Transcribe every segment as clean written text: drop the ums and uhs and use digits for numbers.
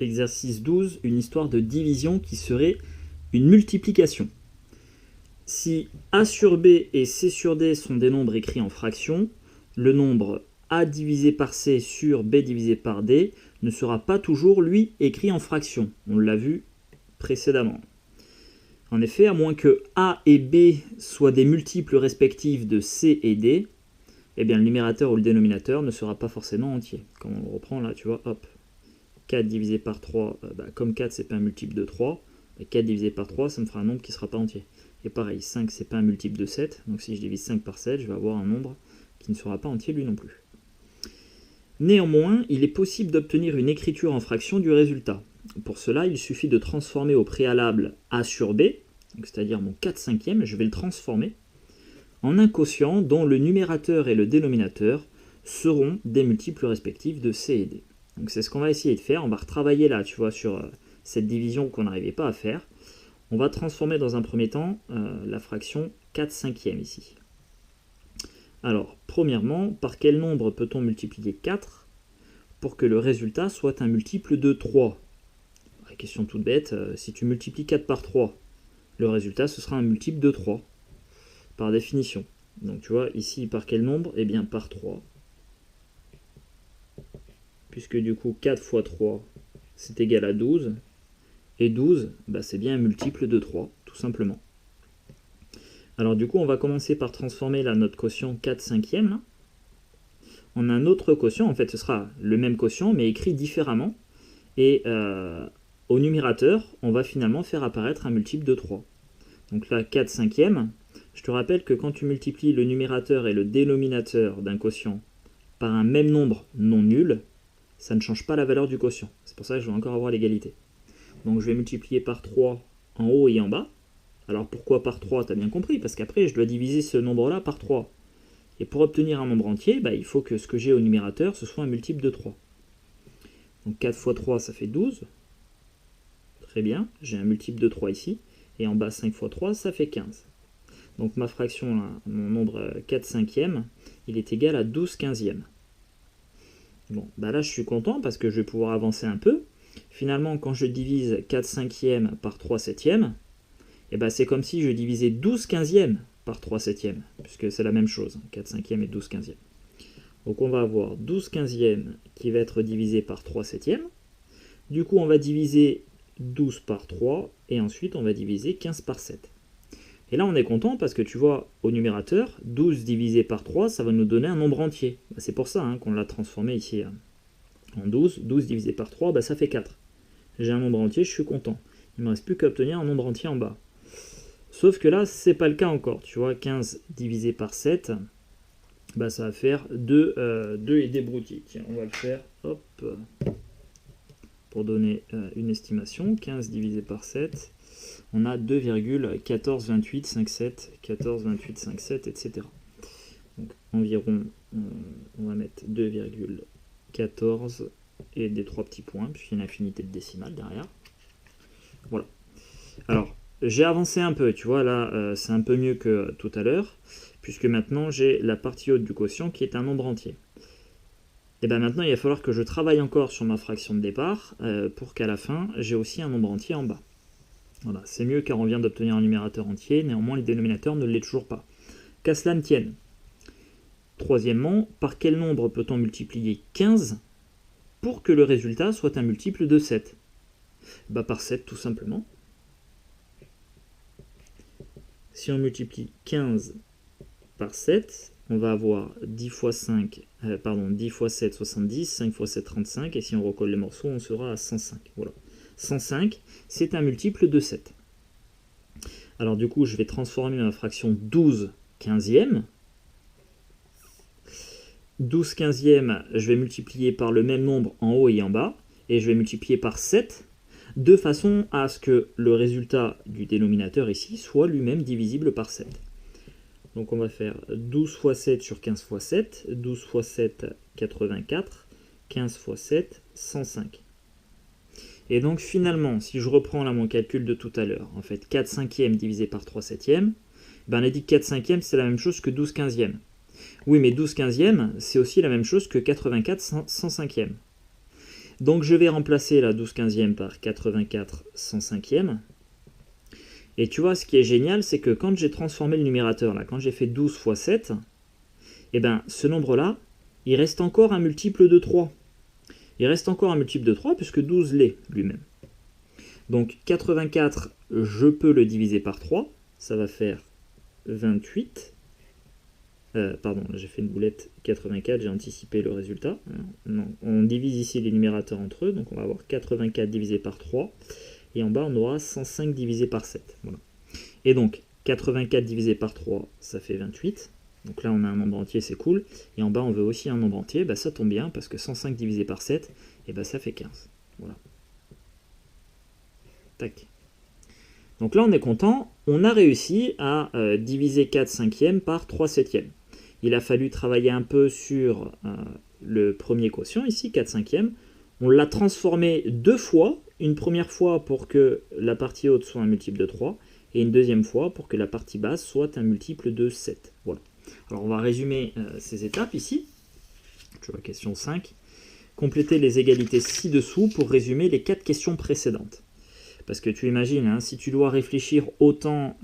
exercice 12, une histoire de division qui serait une multiplication. Si A sur B et C sur D sont des nombres écrits en fractions, le nombre A divisé par C sur B divisé par D ne sera pas toujours, lui, écrit en fractions. On l'a vu précédemment. En effet, à moins que A et B soient des multiples respectifs de C et D, eh bien le numérateur ou le dénominateur ne sera pas forcément entier. Quand on le reprend là, tu vois, hop, 4 divisé par 3, comme 4 c'est pas un multiple de 3, 4 divisé par 3 ça me fera un nombre qui ne sera pas entier. Et pareil, 5 c'est pas un multiple de 7, donc si je divise 5 par 7, je vais avoir un nombre qui ne sera pas entier lui non plus. Néanmoins, il est possible d'obtenir une écriture en fraction du résultat. Pour cela, il suffit de transformer au préalable A sur B, c'est-à-dire mon 4/5, je vais le transformer, en un quotient dont le numérateur et le dénominateur seront des multiples respectifs de C et D. Donc c'est ce qu'on va essayer de faire, on va retravailler là, tu vois, sur cette division qu'on n'arrivait pas à faire. On va transformer dans un premier temps la fraction 4/5 ici. Alors, premièrement, par quel nombre peut-on multiplier 4 pour que le résultat soit un multiple de 3 ? La question toute bête, si tu multiplies 4 par 3, le résultat ce sera un multiple de 3, par définition. Donc tu vois, ici, par quel nombre ? Eh bien, par 3. Puisque du coup, 4 fois 3, c'est égal à 12. Et 12, c'est bien un multiple de 3, tout simplement. Alors du coup, on va commencer par transformer là, notre quotient 4/5 là, en un autre quotient. En fait, ce sera le même quotient, mais écrit différemment. Et au numérateur, on va finalement faire apparaître un multiple de 3. Donc là, 4/5, je te rappelle que quand tu multiplies le numérateur et le dénominateur d'un quotient par un même nombre non nul, ça ne change pas la valeur du quotient. C'est pour ça que je vais encore avoir l'égalité. Donc je vais multiplier par 3 en haut et en bas. Alors pourquoi par 3 ? Tu as bien compris, parce qu'après je dois diviser ce nombre-là par 3. Et pour obtenir un nombre entier, il faut que ce que j'ai au numérateur, ce soit un multiple de 3. Donc 4 fois 3, ça fait 12. Très bien, j'ai un multiple de 3 ici. Et en bas, 5 fois 3, ça fait 15. Donc ma fraction, là, mon nombre 4/5, il est égal à 12/15. Bon, là je suis content parce que je vais pouvoir avancer un peu. Finalement, quand je divise 4/5 par 3/7, c'est comme si je divisais 12/15 par 3/7, puisque c'est la même chose, 4/5 et 12/15. Donc on va avoir 12/15 qui va être divisé par 3/7. Du coup, on va diviser 12 par 3, et ensuite on va diviser 15 par 7. Et là, on est content parce que tu vois, au numérateur, 12 divisé par 3, ça va nous donner un nombre entier. C'est pour ça qu'on l'a transformé ici en 12. 12 divisé par 3, ça fait 4. J'ai un nombre entier, je suis content. Il ne me reste plus qu'à obtenir un nombre entier en bas. Sauf que là, c'est pas le cas encore. Tu vois, 15 divisé par 7, ça va faire 2 et des broutilles. Tiens, on va le faire, hop, pour donner une estimation. 15 divisé par 7, on a 2,142857, 142857, etc. Donc environ, on va mettre 2,14 et des 3 petits points, puisqu'il y a une infinité de décimales derrière. Voilà. Alors, j'ai avancé un peu, tu vois, là, c'est un peu mieux que tout à l'heure, puisque maintenant j'ai la partie haute du quotient qui est un nombre entier. Et maintenant, il va falloir que je travaille encore sur ma fraction de départ, pour qu'à la fin, j'ai aussi un nombre entier en bas. Voilà, c'est mieux car on vient d'obtenir un numérateur entier, néanmoins le dénominateur ne l'est toujours pas. Qu'à cela ne tienne. Troisièmement, par quel nombre peut-on multiplier 15 pour que le résultat soit un multiple de 7 ? Par 7 tout simplement. Si on multiplie 15 par 7, on va avoir 10 fois 7, 70, 5 fois 7, 35, et si on recolle les morceaux, on sera à 105. Voilà. 105, c'est un multiple de 7. Alors du coup, je vais transformer ma fraction 12/15. 12/15, je vais multiplier par le même nombre en haut et en bas, et je vais multiplier par 7, de façon à ce que le résultat du dénominateur ici soit lui-même divisible par 7. Donc on va faire 12 fois 7 sur 15 fois 7, 12 fois 7, 84, 15 fois 7, 105. Et donc finalement, si je reprends là mon calcul de tout à l'heure, en fait 4/5 divisé par 3/7, on a dit que 4/5 c'est la même chose que 12/15. Oui, mais 12/15 c'est aussi la même chose que 84 105. Donc je vais remplacer la 12/15 par 84 105e. Et tu vois, ce qui est génial, c'est que quand j'ai transformé le numérateur, là, quand j'ai fait 12 fois 7, eh ben, ce nombre-là, il reste encore un multiple de 3. Il reste encore un multiple de 3 puisque 12 l'est lui-même. Donc 84, je peux le diviser par 3. Ça va faire 28. Pardon, j'ai fait une boulette. 84, j'ai anticipé le résultat. Non, on divise ici les numérateurs entre eux. Donc on va avoir 84 divisé par 3. Et en bas, on aura 105 divisé par 7. Voilà. Et donc 84 divisé par 3, ça fait 28. Donc là, on a un nombre entier, c'est cool. Et en bas, on veut aussi un nombre entier. Bah, ça tombe bien, parce que 105 divisé par 7, et bah, ça fait 15. Voilà. Tac. Donc là, on est content. On a réussi à diviser 4 cinquièmes par 3 septièmes. Il a fallu travailler un peu sur le premier quotient, ici, 4 cinquièmes. On l'a transformé 2 fois. Une première fois pour que la partie haute soit un multiple de 3, et une deuxième fois pour que la partie basse soit un multiple de 7. Voilà. Alors on va résumer ces étapes ici. Tu vois, question 5. Compléter les égalités ci-dessous pour résumer les 4 questions précédentes. Parce que tu imagines, hein, si tu dois réfléchir autant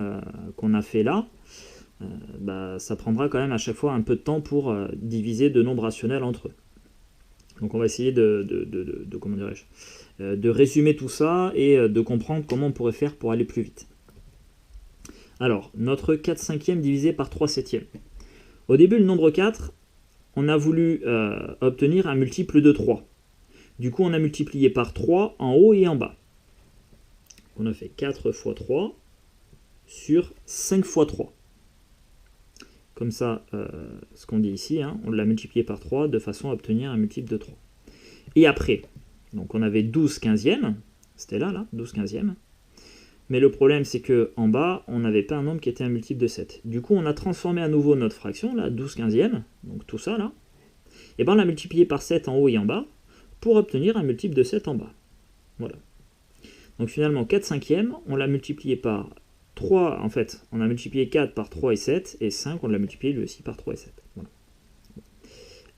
qu'on a fait là, bah, ça prendra quand même à chaque fois un peu de temps pour diviser deux nombres rationnels entre eux. Donc on va essayer comment dirais-je, de résumer tout ça et de comprendre comment on pourrait faire pour aller plus vite. Alors, notre 4 cinquièmes divisé par 3 septièmes. Au début, le nombre 4, on a voulu obtenir un multiple de 3. Du coup, on a multiplié par 3 en haut et en bas. On a fait 4 fois 3 sur 5 fois 3. Comme ça, ce qu'on dit ici, hein, on l'a multiplié par 3 de façon à obtenir un multiple de 3. Et après, donc on avait 12 quinzièmes, c'était là, 12 quinzièmes. Mais le problème, c'est qu'en bas, on n'avait pas un nombre qui était un multiple de 7. Du coup, on a transformé à nouveau notre fraction, là, 12 quinzièmes, donc tout ça, là. Et bien, on l'a multiplié par 7 en haut et en bas, pour obtenir un multiple de 7 en bas. Voilà. Donc finalement, 4 cinquièmes, on l'a multiplié par 3, en fait, on a multiplié 4 par 3 et 7, et 5, on l'a multiplié lui aussi par 3 et 7. Voilà.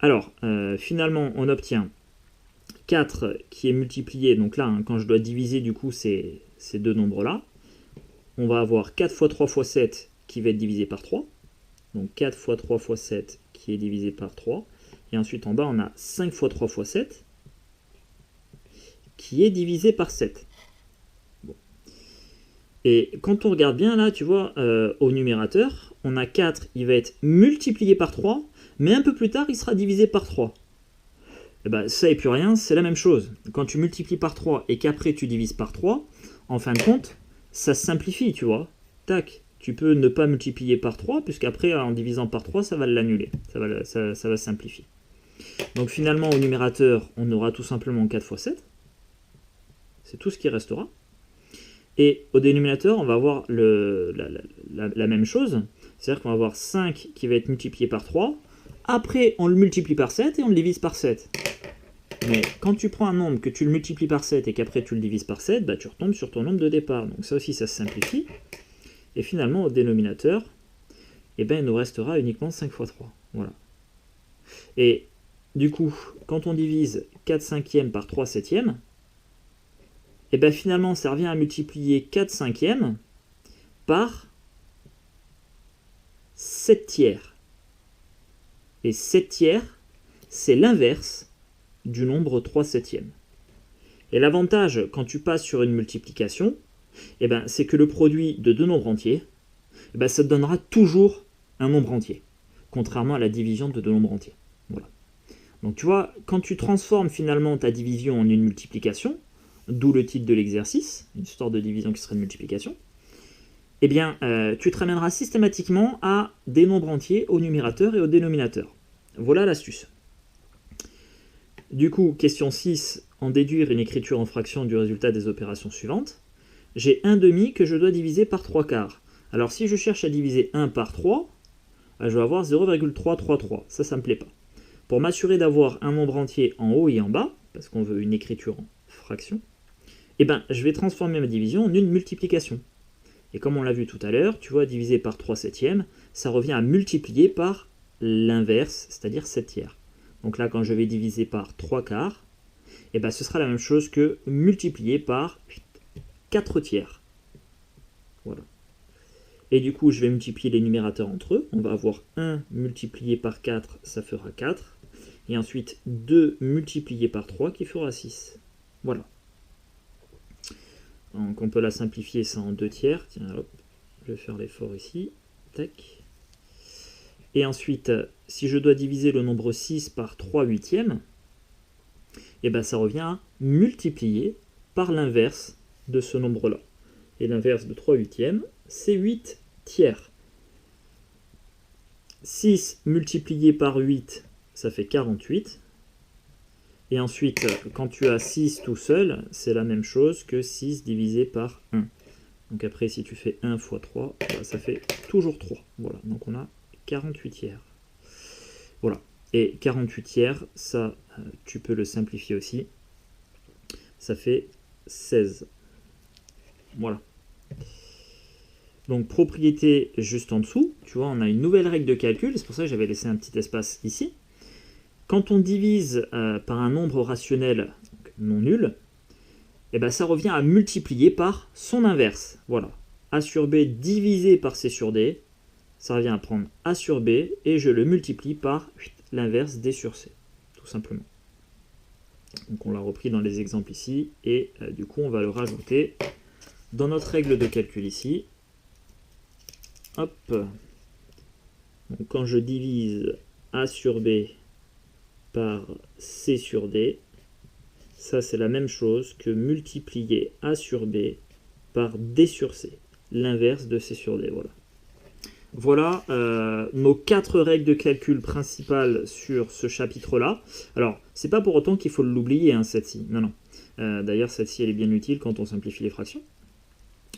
Alors, finalement, on obtient 4 qui est multiplié, donc là, hein, quand je dois diviser du coup ces deux nombres-là, on va avoir 4 fois 3 fois 7 qui va être divisé par 3, donc 4 fois 3 fois 7 qui est divisé par 3, et ensuite en bas on a 5 fois 3 fois 7 qui est divisé par 7. Bon. Et quand on regarde bien là, tu vois, au numérateur, on a 4, il va être multiplié par 3, mais un peu plus tard il sera divisé par 3. Et ben, ça et plus rien, c'est la même chose. Quand tu multiplies par 3 et qu'après tu divises par 3, en fin de compte, ça se simplifie, tu vois. Tac, tu peux ne pas multiplier par 3, puisqu'après, en divisant par 3, ça va l'annuler. Ça va se simplifier. Donc finalement, au numérateur, on aura tout simplement 4 fois 7. C'est tout ce qui restera. Et au dénominateur, on va avoir la même chose. C'est-à-dire qu'on va avoir 5 qui va être multiplié par 3. Après, on le multiplie par 7 et on le divise par 7. Mais quand tu prends un nombre, que tu le multiplies par 7 et qu'après tu le divises par 7, bah, tu retombes sur ton nombre de départ. Donc ça aussi, ça se simplifie. Et finalement, au dénominateur, eh ben, il nous restera uniquement 5 fois 3. Voilà. Et du coup, quand on divise 4 cinquièmes par 3 septièmes, eh ben, finalement, ça revient à multiplier 4 cinquièmes par 7 tiers. Et 7 tiers, c'est l'inverse du nombre 3 septièmes. Et l'avantage, quand tu passes sur une multiplication, eh ben, c'est que le produit de deux nombres entiers, eh ben, ça te donnera toujours un nombre entier, contrairement à la division de deux nombres entiers. Voilà. Donc tu vois, quand tu transformes finalement ta division en une multiplication, d'où le titre de l'exercice, une histoire de division qui serait une multiplication, eh bien, tu te ramèneras systématiquement à des nombres entiers au numérateur et au dénominateur. Voilà l'astuce. Du coup, question 6, en déduire une écriture en fraction du résultat des opérations suivantes. J'ai 1 demi que je dois diviser par 3 quarts. Alors si je cherche à diviser 1 par 3, je vais avoir 0,333. Ça me plaît pas. Pour m'assurer d'avoir un nombre entier en haut et en bas, parce qu'on veut une écriture en fraction, eh ben, je vais transformer ma division en une multiplication. Et comme on l'a vu tout à l'heure, tu vois, diviser par 3 septièmes, ça revient à multiplier par l'inverse, c'est-à-dire 7 tiers. Donc là, quand je vais diviser par 3 quarts, et ben ce sera la même chose que multiplié par 4 tiers. Voilà. Et du coup, je vais multiplier les numérateurs entre eux. On va avoir 1 multiplié par 4, ça fera 4. Et ensuite, 2 multiplié par 3 qui fera 6. Voilà. Donc on peut la simplifier ça en 2 tiers. Tiens, hop, je vais faire l'effort ici. Tac. Et ensuite, si je dois diviser le nombre 6 par 3 huitièmes, et ben ça revient à multiplier par l'inverse de ce nombre-là. Et l'inverse de 3 huitièmes, c'est 8 tiers. 6 multiplié par 8, ça fait 48. Et ensuite, quand tu as 6 tout seul, c'est la même chose que 6 divisé par 1. Donc après, si tu fais 1 fois 3, ça fait toujours 3. Voilà, donc on a 48 tiers. Voilà. Et 48 tiers, ça, tu peux le simplifier aussi. Ça fait 16. Voilà. Donc propriété juste en dessous, tu vois, on a une nouvelle règle de calcul, c'est pour ça que j'avais laissé un petit espace ici. Quand on divise par un nombre rationnel non nul, et ben ça revient à multiplier par son inverse. Voilà. A sur B divisé par C sur D, ça revient à prendre A sur B et je le multiplie par l'inverse D sur C, tout simplement. Donc on l'a repris dans les exemples ici, et du coup on va le rajouter dans notre règle de calcul ici. Hop. Donc quand je divise A sur B par C sur D, ça c'est la même chose que multiplier A sur B par D sur C, l'inverse de C sur D. Voilà. Voilà nos 4 règles de calcul principales sur ce chapitre-là. Alors, c'est pas pour autant qu'il faut l'oublier, hein, celle-ci. Non, non. D'ailleurs, celle-ci, elle est bien utile quand on simplifie les fractions,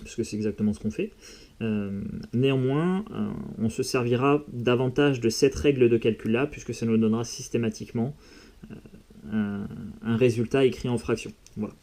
puisque c'est exactement ce qu'on fait. Néanmoins, on se servira davantage de cette règle de calcul-là, puisque ça nous donnera systématiquement un résultat écrit en fraction. Voilà.